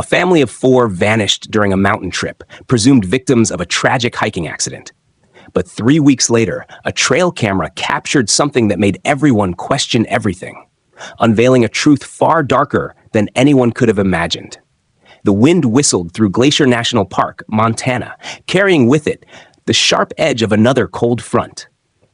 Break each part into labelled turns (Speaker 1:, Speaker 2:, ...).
Speaker 1: A family of 4 vanished during a mountain trip, presumed victims of a tragic hiking accident. But 3 weeks later, a trail camera captured something that made everyone question everything, unveiling a truth far darker than anyone could have imagined. The wind whistled through Glacier National Park, Montana, carrying with it the sharp edge of another cold front.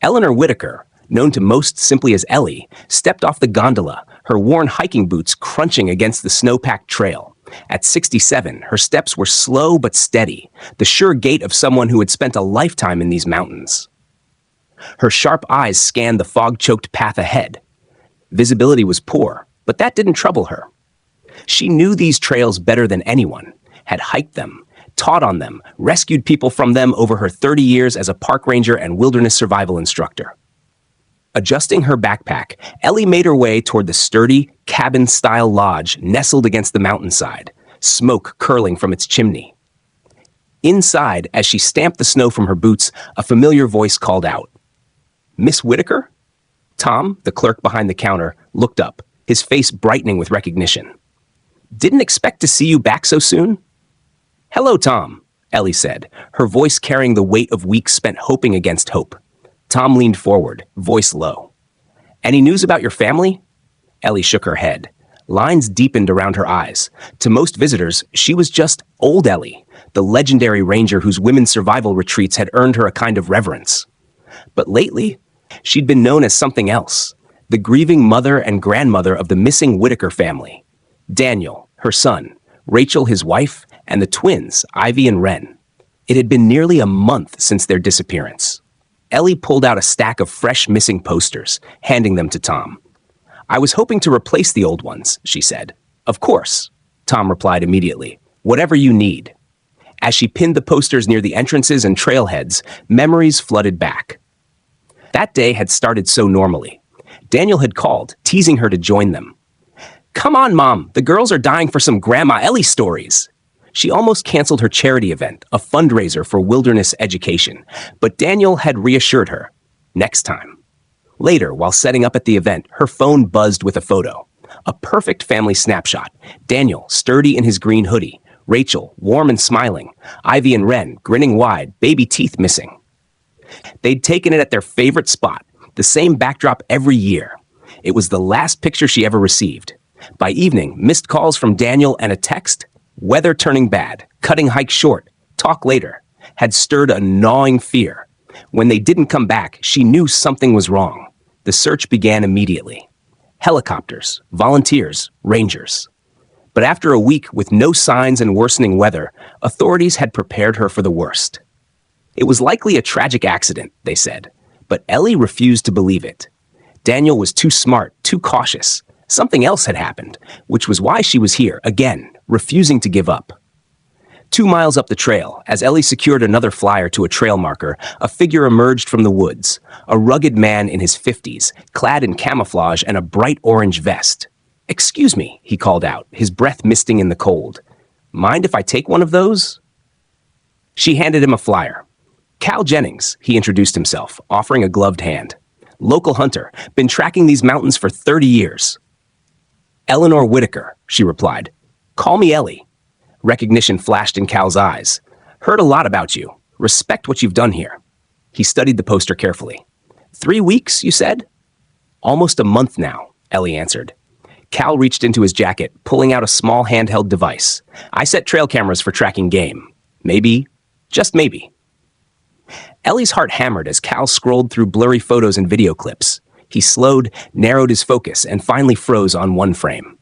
Speaker 1: Eleanor Whitaker, known to most simply as Ellie, stepped off the gondola, her worn hiking boots crunching against the snow-packed trail. At 67, her steps were slow but steady, the sure gait of someone who had spent a lifetime in these mountains. Her sharp eyes scanned the fog-choked path ahead. Visibility was poor, but that didn't trouble her. She knew these trails better than anyone, had hiked them, taught on them, rescued people from them over her 30 years as a park ranger and wilderness survival instructor. Adjusting her backpack, Ellie made her way toward the sturdy, cabin-style lodge nestled against the mountainside, smoke curling from its chimney. Inside, as she stamped the snow from her boots, a familiar voice called out. "Miss Whitaker?" Tom, the clerk behind the counter, looked up, his face brightening with recognition. "Didn't expect to see you back so soon." "Hello, Tom," Ellie said, her voice carrying the weight of weeks spent hoping against hope. Tom leaned forward, voice low. "Any news about your family?" Ellie shook her head. Lines deepened around her eyes. To most visitors, she was just Old Ellie, the legendary ranger whose women's survival retreats had earned her a kind of reverence. But lately, she'd been known as something else, the grieving mother and grandmother of the missing Whitaker family. Daniel, her son, Rachel, his wife, and the twins, Ivy and Wren. It had been nearly a month since their disappearance. Ellie pulled out a stack of fresh missing posters, handing them to Tom. "I was hoping to replace the old ones," she said. "Of course," Tom replied immediately. "Whatever you need." As she pinned the posters near the entrances and trailheads, memories flooded back. That day had started so normally. Daniel had called, teasing her to join them. "Come on, Mom, the girls are dying for some Grandma Ellie stories." She almost canceled her charity event, a fundraiser for wilderness education, but Daniel had reassured her. Next time. Later, while setting up at the event, her phone buzzed with a photo. A perfect family snapshot. Daniel, sturdy in his green hoodie. Rachel, warm and smiling. Ivy and Wren, grinning wide, baby teeth missing. They'd taken it at their favorite spot, the same backdrop every year. It was the last picture she ever received. By evening, missed calls from Daniel and a text, "Weather turning bad, cutting hike short, talk later," had stirred a gnawing fear. When they didn't come back, she knew something was wrong. The search began immediately. Helicopters, volunteers, rangers. But after a week with no signs and worsening weather, authorities had prepared her for the worst. It was likely a tragic accident, they said, but Ellie refused to believe it. Daniel was too smart, too cautious. Something else had happened, which was why she was here, again, refusing to give up. 2 miles up the trail, as Ellie secured another flyer to a trail marker, a figure emerged from the woods, a rugged man in his 50s, clad in camouflage and a bright orange vest. "Excuse me," he called out, his breath misting in the cold. "Mind if I take one of those?" She handed him a flyer. "Cal Jennings," he introduced himself, offering a gloved hand. "Local hunter, been tracking these mountains for 30 years. "Eleanor Whitaker," she replied. "Call me Ellie." Recognition flashed in Cal's eyes. "Heard a lot about you. Respect what you've done here." He studied the poster carefully. 3 weeks, you said?" "Almost a month now," Ellie answered. Cal reached into his jacket, pulling out a small handheld device. "I set trail cameras for tracking game. Maybe, just maybe." Ellie's heart hammered as Cal scrolled through blurry photos and video clips. He slowed, narrowed his focus, and finally froze on one frame.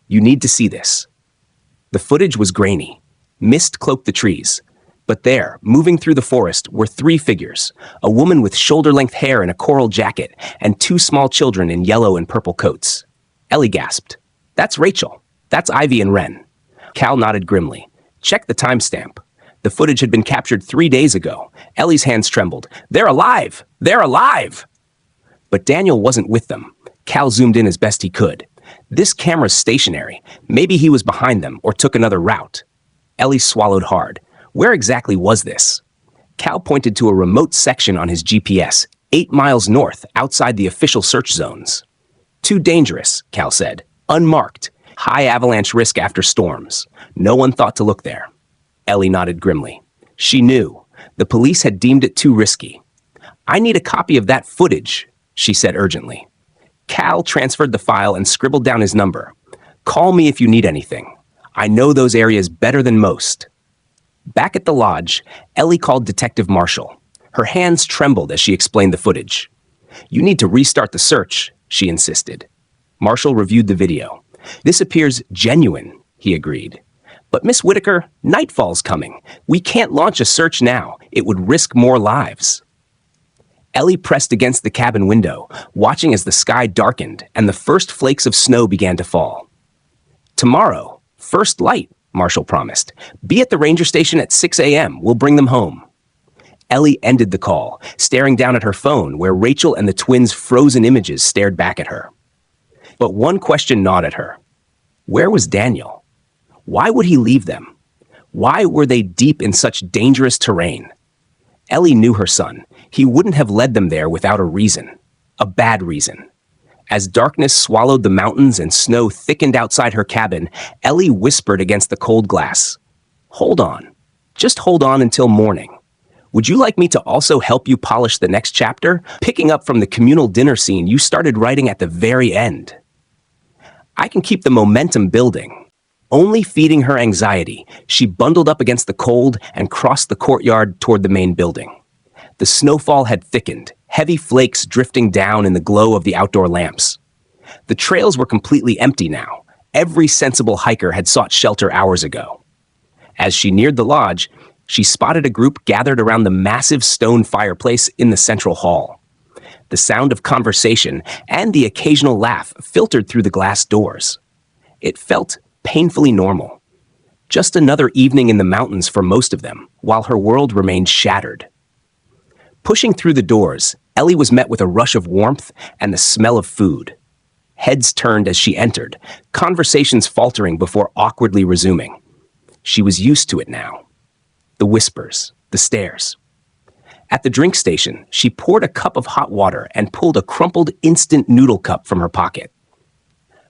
Speaker 1: "You need to see this." The footage was grainy. Mist cloaked the trees. But there, moving through the forest, were 3 figures, a woman with shoulder-length hair in a coral jacket, and 2 small children in yellow and purple coats. Ellie gasped. "That's Rachel. That's Ivy and Wren." Cal nodded grimly. "Check the timestamp. The footage had been captured 3 days ago." Ellie's hands trembled. "They're alive! They're alive!" But Daniel wasn't with them. Cal zoomed in as best he could. This camera's stationary. Maybe he was behind them or took another route. Ellie swallowed hard. Where exactly was this? Cal pointed to a remote section on his GPS, 8 miles north, outside the official search zones. "Too dangerous," Cal said. "Unmarked. High avalanche risk after storms. No one thought to look there. Ellie nodded grimly. She knew. The police had deemed it too risky. I need a copy of that footage, she said urgently. Cal transferred the file and scribbled down his number. Call me if you need anything. I know those areas better than most. Back at the lodge, Ellie called Detective Marshall. Her hands trembled as she explained the footage. You need to restart the search, she insisted. Marshall reviewed the video. This appears genuine, he agreed. But Miss Whitaker, nightfall's coming. We can't launch a search now. It would risk more lives. Ellie pressed against the cabin window, watching as the sky darkened and the first flakes of snow began to fall. Tomorrow, first light, Marshall promised. Be at the ranger station at 6 a.m. We'll bring them home. Ellie ended the call, staring down at her phone where Rachel and the twins' frozen images stared back at her. But one question gnawed at her. Where was Daniel? Why would he leave them? Why were they deep in such dangerous terrain? Ellie knew her son. He wouldn't have led them there without a reason. A bad reason. As darkness swallowed the mountains and snow thickened outside her cabin, Ellie whispered against the cold glass. Hold on. Just hold on until morning. Would you like me to also help you polish the next chapter, picking up from the communal dinner scene you started writing at the very end? I can keep the momentum building. Only feeding her anxiety, she bundled up against the cold and crossed the courtyard toward the main building. The snowfall had thickened, heavy flakes drifting down in the glow of the outdoor lamps. The trails were completely empty now. Every sensible hiker had sought shelter hours ago. As she neared the lodge, she spotted a group gathered around the massive stone fireplace in the central hall. The sound of conversation and the occasional laugh filtered through the glass doors. It felt painfully normal. Just another evening in the mountains for most of them, while her world remained shattered. Pushing through the doors, Ellie was met with a rush of warmth and the smell of food. Heads turned as she entered, conversations faltering before awkwardly resuming. She was used to it now. The whispers, the stares. At the drink station, she poured a cup of hot water and pulled a crumpled instant noodle cup from her pocket.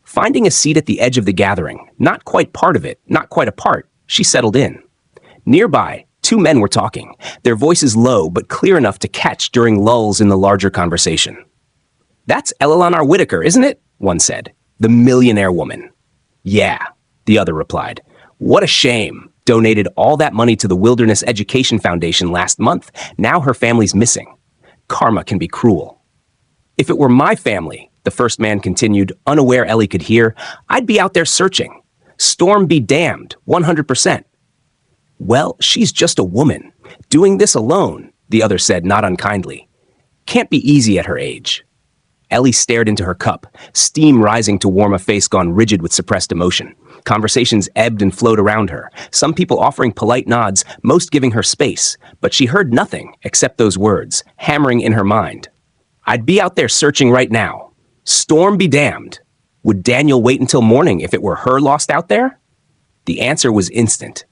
Speaker 1: Finding a seat at the edge of the gathering, not quite part of it, not quite a part, she settled in. Nearby, two men were talking, their voices low but clear enough to catch during lulls in the larger conversation. That's Eleanor Whitaker, isn't it? One said. The millionaire woman. Yeah, the other replied. What a shame. Donated all that money to the Wilderness Education Foundation last month. Now her family's missing. Karma can be cruel. If it were my family, the first man continued, unaware Ellie could hear, I'd be out there searching. Storm be damned, 100%. Well, she's just a woman. Doing this alone, the other said not unkindly. Can't be easy at her age. Ellie stared into her cup, steam rising to warm a face gone rigid with suppressed emotion. Conversations ebbed and flowed around her, some people offering polite nods, most giving her space, but she heard nothing except those words, hammering in her mind. I'd be out there searching right now. Storm be damned. Would Daniel wait until morning if it were her lost out there? The answer was instant.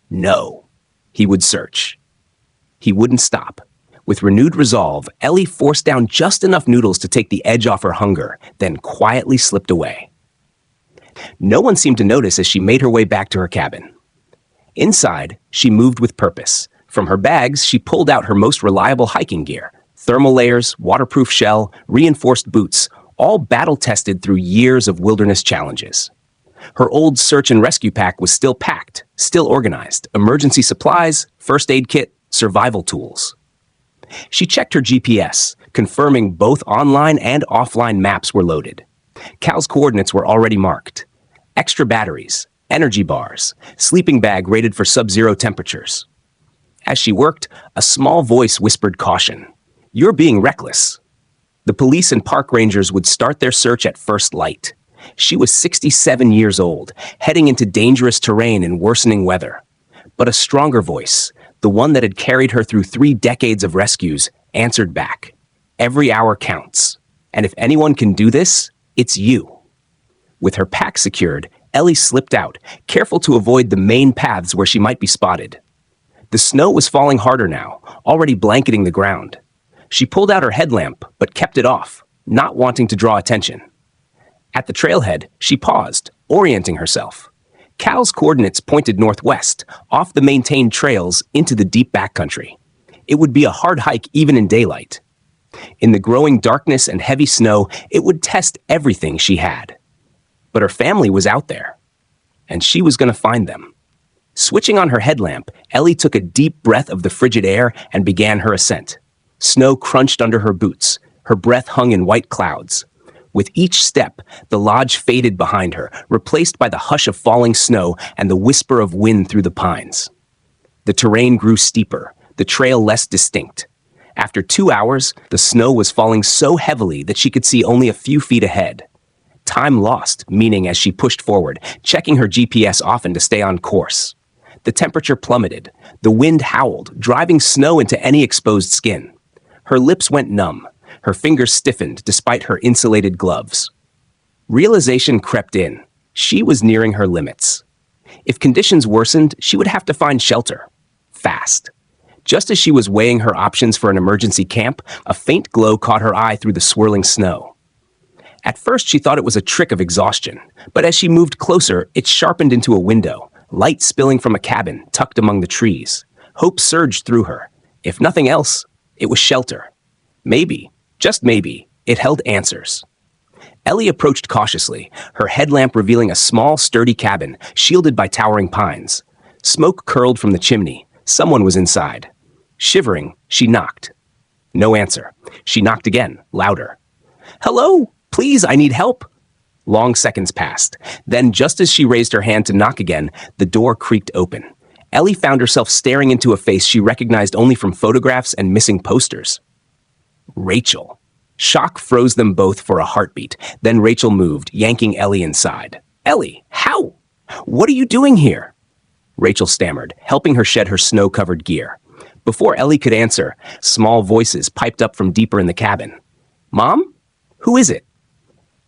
Speaker 1: No. He would search. He wouldn't stop. With renewed resolve, Ellie forced down just enough noodles to take the edge off her hunger, then quietly slipped away. No one seemed to notice as she made her way back to her cabin. Inside, she moved with purpose. From her bags, she pulled out her most reliable hiking gear, thermal layers, waterproof shell, reinforced boots, all battle-tested through years of wilderness challenges. Her old search and rescue pack was still packed, still organized, emergency supplies, first aid kit, survival tools. She checked her GPS, confirming both online and offline maps were loaded. Cal's coordinates were already marked. Extra batteries, energy bars, sleeping bag rated for sub-zero temperatures. As she worked, a small voice whispered caution. You're being reckless. The police and park rangers would start their search at first light. She was 67 years old, heading into dangerous terrain in worsening weather. But a stronger voice, the one that had carried her through 3 decades of rescues, answered back. Every hour counts. And if anyone can do this, it's you. With her pack secured, Ellie slipped out, careful to avoid the main paths where she might be spotted. The snow was falling harder now, already blanketing the ground. She pulled out her headlamp, but kept it off, not wanting to draw attention. At the trailhead, she paused, orienting herself. Cal's coordinates pointed northwest, off the maintained trails into the deep backcountry. It would be a hard hike even in daylight. In the growing darkness and heavy snow, it would test everything she had. But her family was out there, and she was going to find them. Switching on her headlamp, Ellie took a deep breath of the frigid air and began her ascent. Snow crunched under her boots. Her breath hung in white clouds. With each step, the lodge faded behind her, replaced by the hush of falling snow and the whisper of wind through the pines. The terrain grew steeper, the trail less distinct. After 2 hours, the snow was falling so heavily that she could see only a few feet ahead. Time lost, meaning as she pushed forward, checking her GPS often to stay on course. The temperature plummeted. The wind howled, driving snow into any exposed skin. Her lips went numb. Her fingers stiffened despite her insulated gloves. Realization crept in. She was nearing her limits. If conditions worsened, she would have to find shelter. Fast. Just as she was weighing her options for an emergency camp, a faint glow caught her eye through the swirling snow. At first, she thought it was a trick of exhaustion, but as she moved closer, it sharpened into a window, light spilling from a cabin tucked among the trees. Hope surged through her. If nothing else, it was shelter. Maybe, just maybe, it held answers. Ellie approached cautiously, her headlamp revealing a small, sturdy cabin, shielded by towering pines. Smoke curled from the chimney. Someone was inside. Shivering, she knocked. No answer. She knocked again, louder. "Hello? Please, I need help." Long seconds passed. Then, just as she raised her hand to knock again, the door creaked open. Ellie found herself staring into a face she recognized only from photographs and missing posters. Rachel. Shock froze them both for a heartbeat. Then Rachel moved, yanking Ellie inside. "Ellie, how? What are you doing here?" Rachel stammered, helping her shed her snow-covered gear. Before Ellie could answer, small voices piped up from deeper in the cabin. "Mom? Who is it?"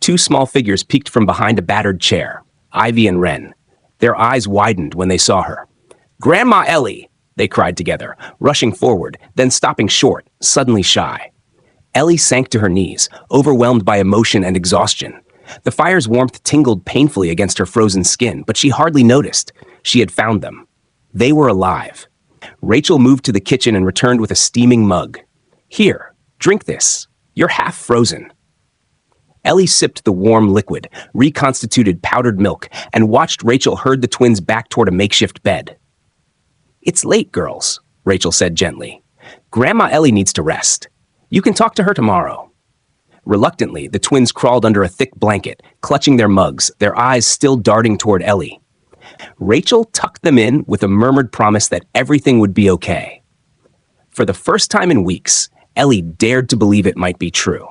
Speaker 1: Two small figures peeked from behind a battered chair, Ivy and Wren. Their eyes widened when they saw her. "Grandma Ellie!" they cried together, rushing forward, then stopping short, suddenly shy. Ellie sank to her knees, overwhelmed by emotion and exhaustion. The fire's warmth tingled painfully against her frozen skin, but she hardly noticed. She had found them. They were alive. Rachel moved to the kitchen and returned with a steaming mug. "Here, drink this. You're half frozen." Ellie sipped the warm liquid, reconstituted powdered milk, and watched Rachel herd the twins back toward a makeshift bed. "It's late, girls," Rachel said gently. "Grandma Ellie needs to rest. You can talk to her tomorrow." Reluctantly, the twins crawled under a thick blanket, clutching their mugs, their eyes still darting toward Ellie. Rachel tucked them in with a murmured promise that everything would be okay. For the first time in weeks, Ellie dared to believe it might be true.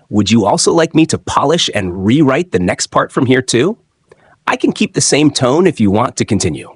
Speaker 1: Would you also like me to polish and rewrite the next part from here too? I can keep the same tone if you want to continue.